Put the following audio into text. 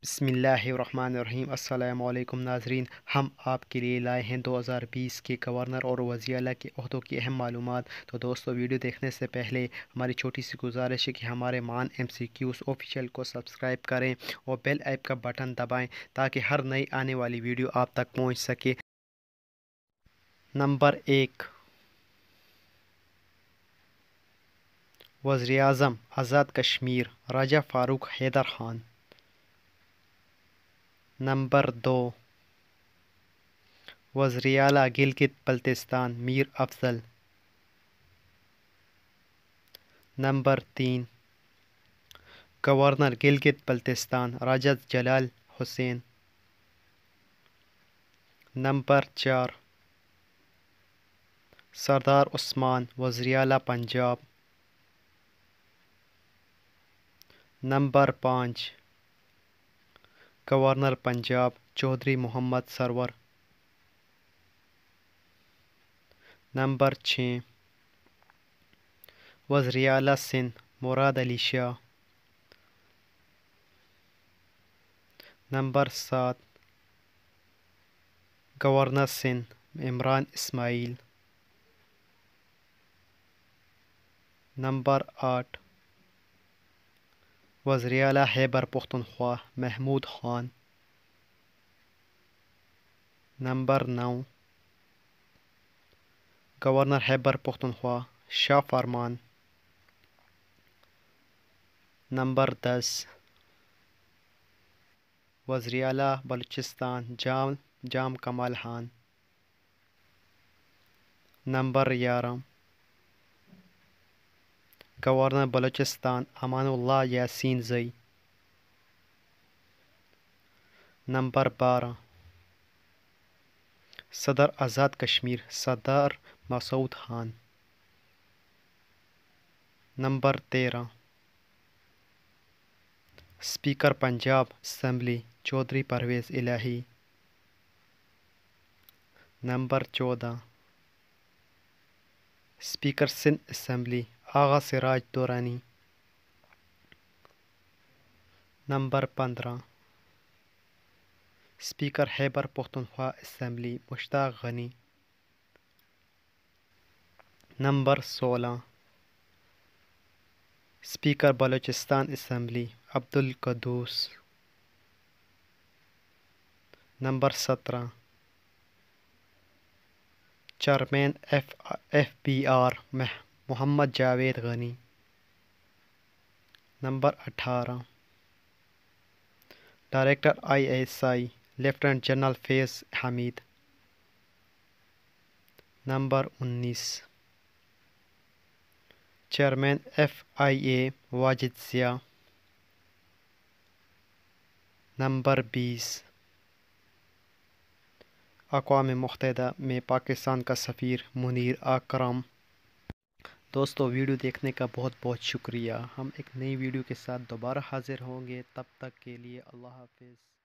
بسم اللہ الرحمن الرحیم۔ السلام علیکم ناظرین، ہم آپ کے لیے لائے ہیں 2020 کے گورنر اور وزیر اعلیٰ کے عہدوں کی اہم معلومات۔ تو دوستو، ویڈیو دیکھنے سے پہلے ہماری چھوٹی سی گزارش ہے کہ ہمارے مان MCQs آفیشیل کو سبسکرائب کریں اور بیل آئیکن کا بٹن دبائیں تاکہ ہر نئی آنے والی ویڈیو آپ تک پہنچ سکے۔ نمبر 1، وزیر اعظم آزاد کشمیر راجہ فاروق حیدر خان۔ نمبر 2، وزیر اعلیٰ گلگت بلتستان میر افضل۔ نمبر 3، گورنر گلگت بلتستان راجہ جلال حسین۔ نمبر 4، سردار عثمان وزیر اعلیٰ Punjab. Number 5، governor Punjab Chaudhry Muhammad Sarwar. Number 6، وزیر اعلیٰ سندھ مراد علی شاہ۔ نمبر 7، گورنر سندھ عمران اسماعیل۔ نمبر 8، وزیر اعلیٰ خیبر پختونخوا محمود خان۔ نمبر 9، گورنر خیبر پختونخوا شاہ فرمان۔ نمبر 10، وزیر اعلیٰ بلوچستان جام کمال Khan. Number 11، governor Balochistan Aman Ullah Yasin Zai. Number 12، صدر Azad Kashmir Sardar Masood Khan. Number 13، speaker Punjab assembly Chaudhry Pervaiz Elahi. Number 14، speaker Sindh assembly Agha Siraj Durrani. Number 15، speaker Khyber Pakhtunkhwa assembly Mushtaq Ghani. Number 16، speaker Balochistan assembly Abdul Quddus. Number 17، chairman FBR Muhammad Javed Ghani. Number 18، director ISI lieutenant general Faiz Hameed. Number 19، chairman FIA Wajid Zia. Number 20، اقوام متحدہ میں پاکستان کا سفیر منیر اکرم۔ دوستو، ویڈیو دیکھنے کا بہت بہت شکریہ۔ ہم ایک نئی ویڈیو کے ساتھ دوبارہ حاضر ہوں گے، تب تک کے لیے اللہ حافظ۔